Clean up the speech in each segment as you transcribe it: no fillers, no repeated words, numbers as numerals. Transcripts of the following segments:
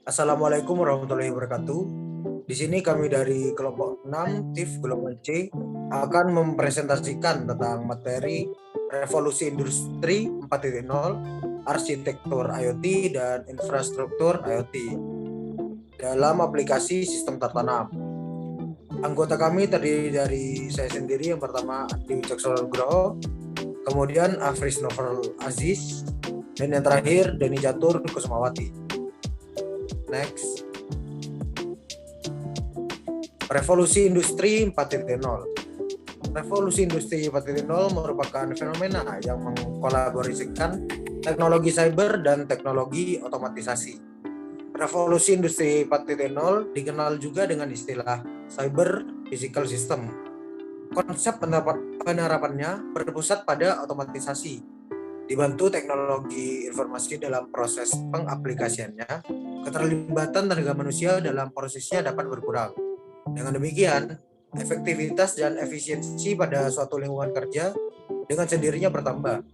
Assalamualaikum warahmatullahi wabarakatuh. Di sini kami dari kelompok 6 TIF Gelombang C akan mempresentasikan tentang materi revolusi industri 4.0, arsitektur IoT dan infrastruktur IoT dalam aplikasi sistem tertanam. Anggota kami terdiri dari saya sendiri, yang pertama Andi Wicaksono Nugroho, kemudian Afris Novel Aziz, dan yang terakhir Deni Catur Kusumawati. Next. Revolusi Industri 4.0. Revolusi Industri 4.0 merupakan fenomena yang mengkolaborasikan teknologi cyber dan teknologi otomatisasi. Revolusi Industri 4.0 dikenal juga dengan istilah Cyber Physical System. Konsep penerapannya berpusat pada otomatisasi, dibantu teknologi informasi dalam proses pengaplikasiannya, keterlibatan tenaga manusia dalam prosesnya dapat berkurang. Dengan demikian, efektivitas dan efisiensi pada suatu lingkungan kerja dengan sendirinya bertambah.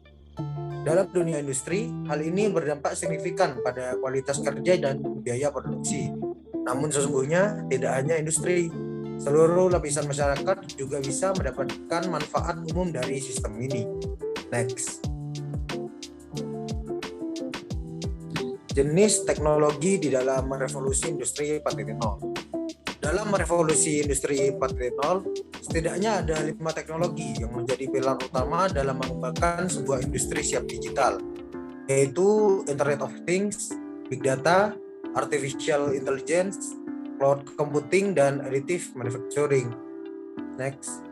Dalam dunia industri, hal ini berdampak signifikan pada kualitas kerja dan biaya produksi. Namun sesungguhnya tidak hanya industri, seluruh lapisan masyarakat juga bisa mendapatkan manfaat umum dari sistem ini. Next. Jenis teknologi di dalam revolusi industri 4.0. Dalam revolusi industri 4.0, setidaknya ada 5 teknologi yang menjadi pilar utama dalam mengembangkan sebuah industri siap digital, yaitu Internet of Things, Big Data, Artificial Intelligence, Cloud Computing, dan Additive Manufacturing. Next.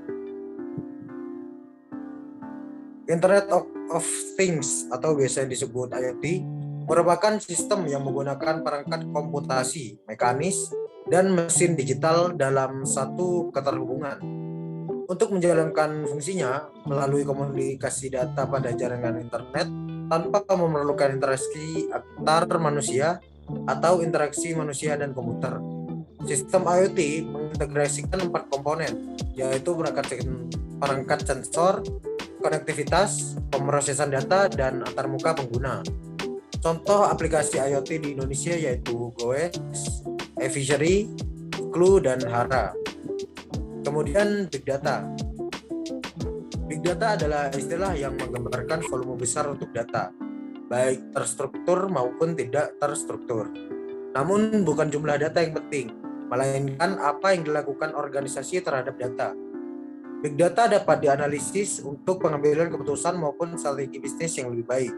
Internet of Things atau biasa disebut IoT merupakan sistem yang menggunakan perangkat komputasi, mekanis, dan mesin digital dalam satu keterhubungan. Untuk menjalankan fungsinya melalui komunikasi data pada jaringan internet tanpa memerlukan interaksi antar manusia atau interaksi manusia dan komputer. Sistem IoT mengintegrasikan 4 komponen, yaitu perangkat sensor, konektivitas, pemrosesan data, dan antarmuka pengguna. Contoh aplikasi IoT di Indonesia yaitu Goes, eFishery, Clue, dan Hara. Kemudian Big Data. Big Data adalah istilah yang menggambarkan volume besar untuk data, baik terstruktur maupun tidak terstruktur. Namun bukan jumlah data yang penting, melainkan apa yang dilakukan organisasi terhadap data. Big Data dapat dianalisis untuk pengambilan keputusan maupun strategi bisnis yang lebih baik.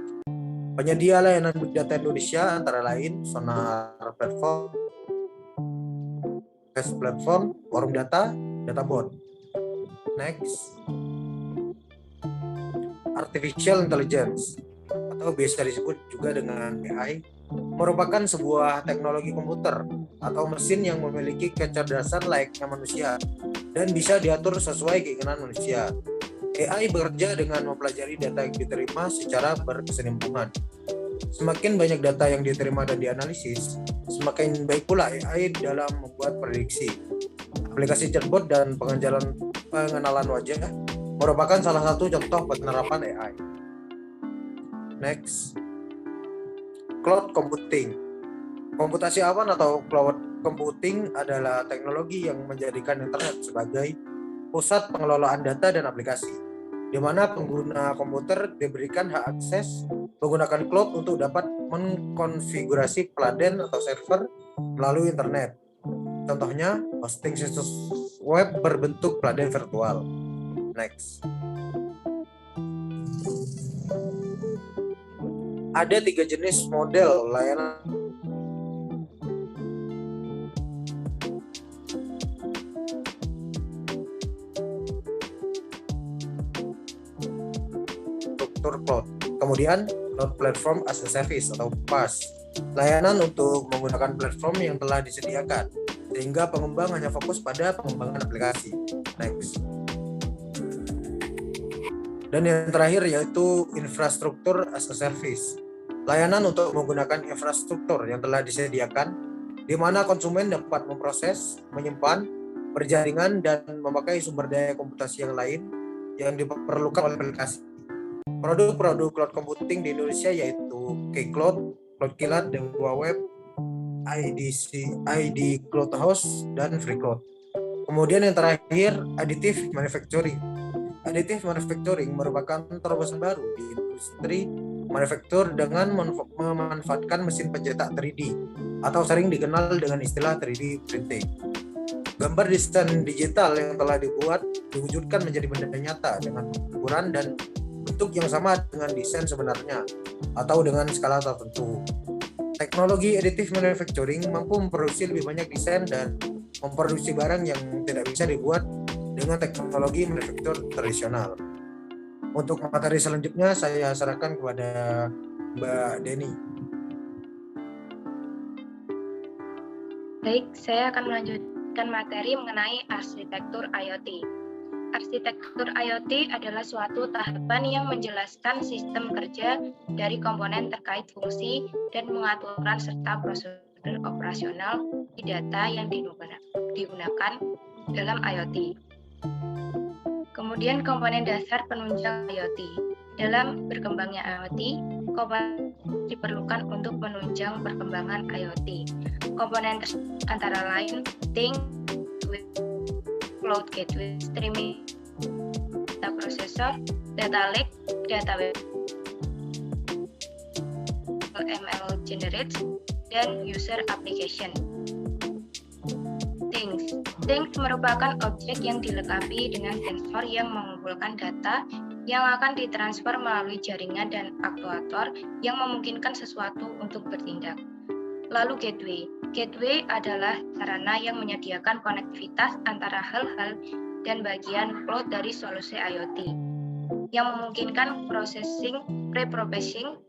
Penyedia layanan Big Data Indonesia antara lain Sonar Platform, Forum Data, Databot. Next. Artificial Intelligence atau biasa disebut juga dengan AI merupakan sebuah teknologi komputer atau mesin yang memiliki kecerdasan layaknya manusia dan bisa diatur sesuai keinginan manusia. AI bekerja dengan mempelajari data yang diterima secara berkesinambungan. Semakin banyak data yang diterima dan dianalisis, semakin baik pula AI dalam membuat prediksi. Aplikasi chatbot dan pengenalan wajah merupakan salah satu contoh penerapan AI. Next. Cloud Computing. Komputasi awan atau cloud computing adalah teknologi yang menjadikan internet sebagai pusat pengelolaan data dan aplikasi, di mana pengguna komputer diberikan hak akses menggunakan cloud untuk dapat mengkonfigurasi peladen atau server melalui internet. Contohnya, hosting situs web berbentuk peladen virtual. Next. Ada 3 jenis model layanan struktur cloud. Kemudian, Cloud Platform as a Service atau PaaS, layanan untuk menggunakan platform yang telah disediakan, sehingga pengembang hanya fokus pada pengembangan aplikasi. Next. Dan yang terakhir yaitu Infrastruktur as a Service, layanan untuk menggunakan infrastruktur yang telah disediakan, di mana konsumen dapat memproses, menyimpan, berjaringan, dan memakai sumber daya komputasi yang lain yang diperlukan oleh aplikasi. Produk-produk cloud computing di Indonesia yaitu Kcloud, Cloud Kilat, Dewa Web, ID cloud house dan free cloud. Kemudian yang terakhir, additive manufacturing. Additive manufacturing merupakan terobosan baru di industri manufaktur dengan memanfaatkan mesin pencetak 3D atau sering dikenal dengan istilah 3D printing. Gambar desain digital yang telah dibuat diwujudkan menjadi benda nyata dengan ukuran dan bentuk yang sama dengan desain sebenarnya atau dengan skala tertentu. Teknologi additive manufacturing mampu memproduksi lebih banyak desain dan memproduksi barang yang tidak bisa dibuat dengan teknologi manufaktur tradisional. Untuk materi selanjutnya saya serahkan kepada Mbak Deni. Baik, saya akan melanjutkan materi mengenai arsitektur IoT. Arsitektur IoT adalah suatu tahapan yang menjelaskan sistem kerja dari komponen terkait fungsi dan pengaturan serta prosedur operasional di data yang digunakan dalam IoT. Kemudian komponen dasar penunjang IoT. Dalam berkembangnya IoT, komponen diperlukan untuk menunjang perkembangan IoT. Komponen antara lain Think, Cloud Gateway, Streaming, Data Processor, Data Lake, Data Web, ML Generate, dan User Application. Things merupakan objek yang dilengkapi dengan sensor yang mengumpulkan data yang akan ditransfer melalui jaringan dan aktuator yang memungkinkan sesuatu untuk bertindak. Lalu gateway. Gateway adalah sarana yang menyediakan konektivitas antara hal-hal dan bagian cloud dari solusi IoT yang memungkinkan processing, pre-processing,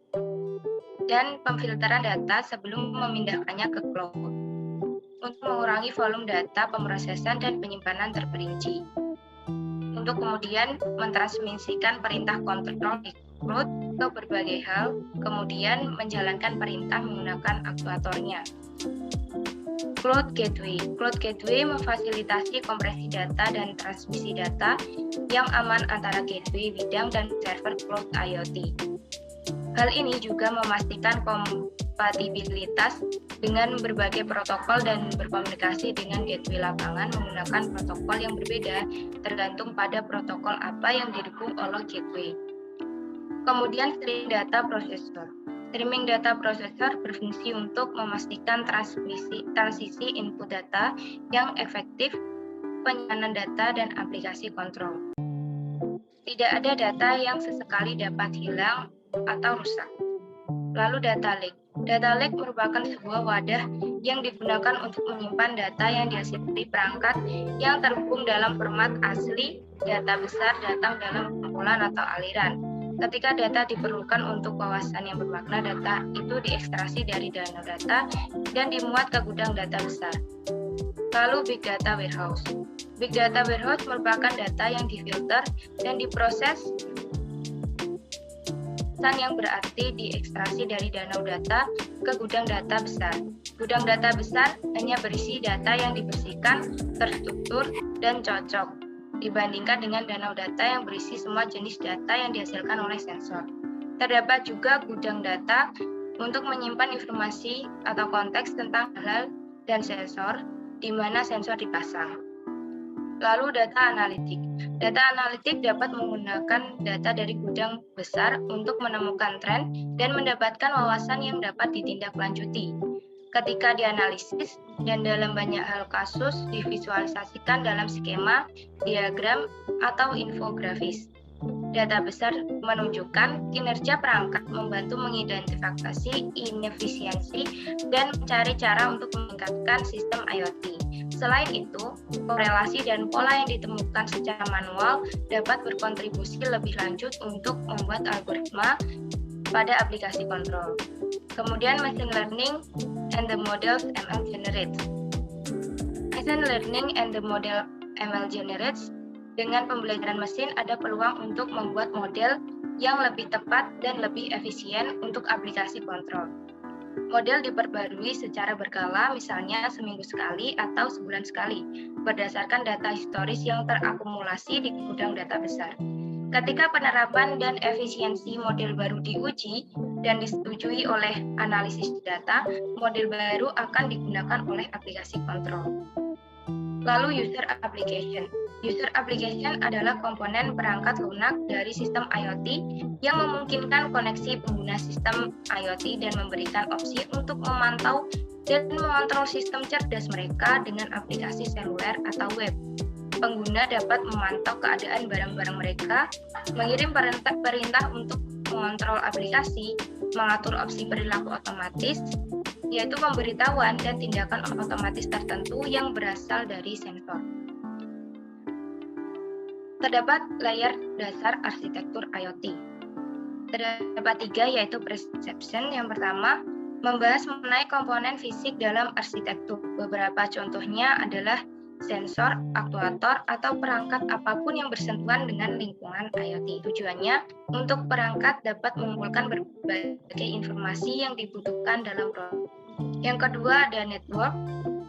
dan pemfilteran data sebelum memindahkannya ke cloud untuk mengurangi volume data pemrosesan dan penyimpanan terperinci. Untuk kemudian mentransmisikan perintah kontrol di cloud ke berbagai hal, kemudian menjalankan perintah menggunakan aktuatornya. Cloud Gateway. Cloud Gateway memfasilitasi kompresi data dan transmisi data yang aman antara gateway bidang dan server cloud IoT. Hal ini juga memastikan kompatibilitas dengan berbagai protokol dan berkomunikasi dengan gateway lapangan menggunakan protokol yang berbeda tergantung pada protokol apa yang didukung oleh gateway. Kemudian streaming data processor. Streaming data processor berfungsi untuk memastikan transisi input data yang efektif, penyimpanan data, dan aplikasi kontrol. Tidak ada data yang sesekali dapat hilang atau rusak. Lalu data lake. Data lake merupakan sebuah wadah yang digunakan untuk menyimpan data yang dihasilkan dari perangkat yang terhubung dalam format asli. Data besar datang dalam kumpulan atau aliran. Ketika data diperlukan untuk wawasan yang bermakna, data itu diekstraksi dari danau data dan dimuat ke gudang data besar. Lalu Big Data Warehouse. Big Data Warehouse merupakan data yang difilter dan diproses yang berarti diekstraksi dari danau data ke gudang data besar. Gudang data besar hanya berisi data yang dibersihkan, terstruktur, dan cocok dibandingkan dengan danau data yang berisi semua jenis data yang dihasilkan oleh sensor. Terdapat juga gudang data untuk menyimpan informasi atau konteks tentang hal dan sensor di mana sensor dipasang. Lalu data analitik. Data analitik dapat menggunakan data dari gudang besar untuk menemukan tren dan mendapatkan wawasan yang dapat ditindaklanjuti. Ketika dianalisis dan dalam banyak hal kasus divisualisasikan dalam skema, diagram, atau infografis. Data besar menunjukkan kinerja perangkat, membantu mengidentifikasi inefisiensi dan mencari cara untuk meningkatkan sistem IoT. Selain itu, korelasi dan pola yang ditemukan secara manual dapat berkontribusi lebih lanjut untuk membuat algoritma pada aplikasi kontrol. Kemudian machine learning and the models ML generates. Machine learning and the model ML generates. Dengan pembelajaran mesin ada peluang untuk membuat model yang lebih tepat dan lebih efisien untuk aplikasi kontrol. Model diperbarui secara berkala, misalnya seminggu sekali atau sebulan sekali, berdasarkan data historis yang terakumulasi di gudang data besar. Ketika penerapan dan efisiensi model baru diuji, dan disetujui oleh analisis data, model baru akan digunakan oleh aplikasi kontrol. Lalu user application. User application adalah komponen perangkat lunak dari sistem IoT yang memungkinkan koneksi pengguna sistem IoT dan memberikan opsi untuk memantau dan mengontrol sistem cerdas mereka dengan aplikasi seluler atau web. Pengguna dapat memantau keadaan barang-barang mereka, mengirim perintah untuk mengontrol aplikasi, mengatur opsi perilaku otomatis, yaitu pemberitahuan dan tindakan otomatis tertentu yang berasal dari sensor. Terdapat layer dasar arsitektur IoT. Terdapat 3, yaitu perception. Yang pertama, membahas mengenai komponen fisik dalam arsitektur. Beberapa contohnya adalah sensor, aktuator, atau perangkat apapun yang bersentuhan dengan lingkungan IoT. Tujuannya untuk perangkat dapat mengumpulkan berbagai informasi yang dibutuhkan dalam proses. Yang kedua ada network.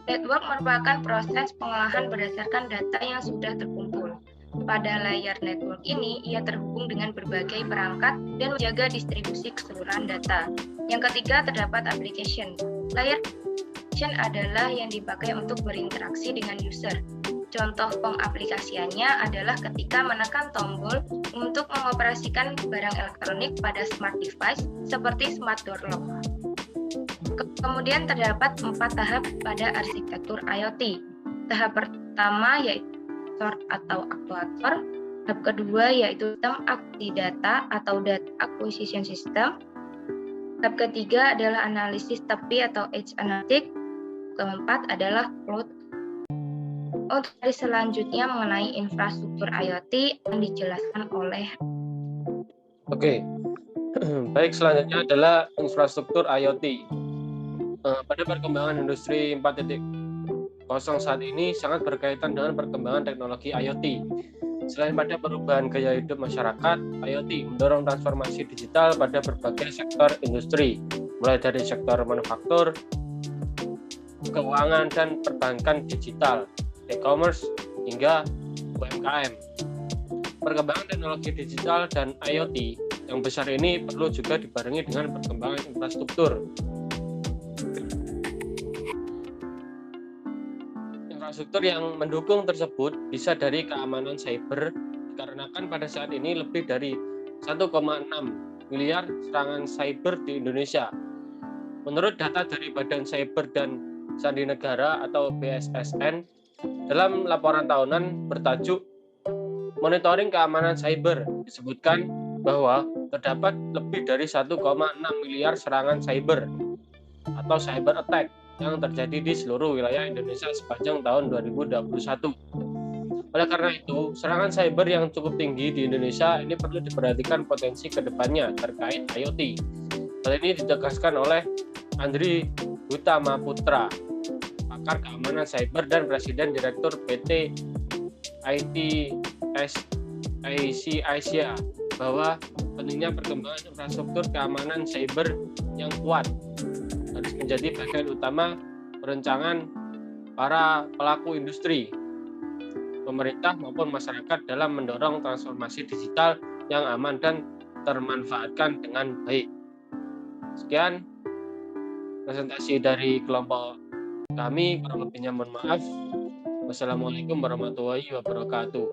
Network merupakan proses pengolahan berdasarkan data yang sudah terkumpul. Pada layar network ini, ia terhubung dengan berbagai perangkat dan menjaga distribusi keseluruhan data. Yang ketiga terdapat application. Layar application adalah yang dipakai untuk berinteraksi dengan user. Contoh pengaplikasiannya adalah ketika menekan tombol untuk mengoperasikan barang elektronik pada smart device seperti smart door lock. Kemudian terdapat 4 tahap pada arsitektur IoT. Tahap pertama yaitu sensor atau aktuator. Tahap kedua yaitu sistem aksi data atau data acquisition system. Tahap ketiga adalah analisis tepi atau edge analytics. Keempat adalah cloud. Untuk hari selanjutnya mengenai infrastruktur IoT yang dijelaskan oleh. Oke, baik, selanjutnya adalah infrastruktur IoT. Pada perkembangan industri 4.0 saat ini sangat berkaitan dengan perkembangan teknologi IoT. Selain pada perubahan gaya hidup masyarakat, IoT mendorong transformasi digital pada berbagai sektor industri, mulai dari sektor manufaktur, keuangan dan perbankan digital, e-commerce, hingga UMKM. Perkembangan teknologi digital dan IoT yang besar ini perlu juga dibarengi dengan perkembangan infrastruktur. Infrastruktur yang mendukung tersebut bisa dari keamanan cyber, dikarenakan pada saat ini lebih dari 1,6 miliar serangan cyber di Indonesia. Menurut data dari Badan Cyber dan Sandi Negara atau BSSN, dalam laporan tahunan bertajuk Monitoring Keamanan Cyber, disebutkan bahwa terdapat lebih dari 1,6 miliar serangan cyber atau cyber attack yang terjadi di seluruh wilayah Indonesia sepanjang tahun 2021. Oleh karena itu, serangan cyber yang cukup tinggi di Indonesia ini perlu diperhatikan potensi ke depannya terkait IoT. Hal ini ditegaskan oleh Andri Utama Putra, pakar keamanan cyber dan Presiden Direktur PT ITSIC Asia, bahwa pentingnya perkembangan infrastruktur keamanan cyber yang kuat harus menjadi bagian utama perencanaan para pelaku industri, pemerintah maupun masyarakat dalam mendorong transformasi digital yang aman dan termanfaatkan dengan baik. Sekian presentasi dari kelompok kami, kurang lebihnya mohon maaf. Wassalamualaikum warahmatullahi wabarakatuh.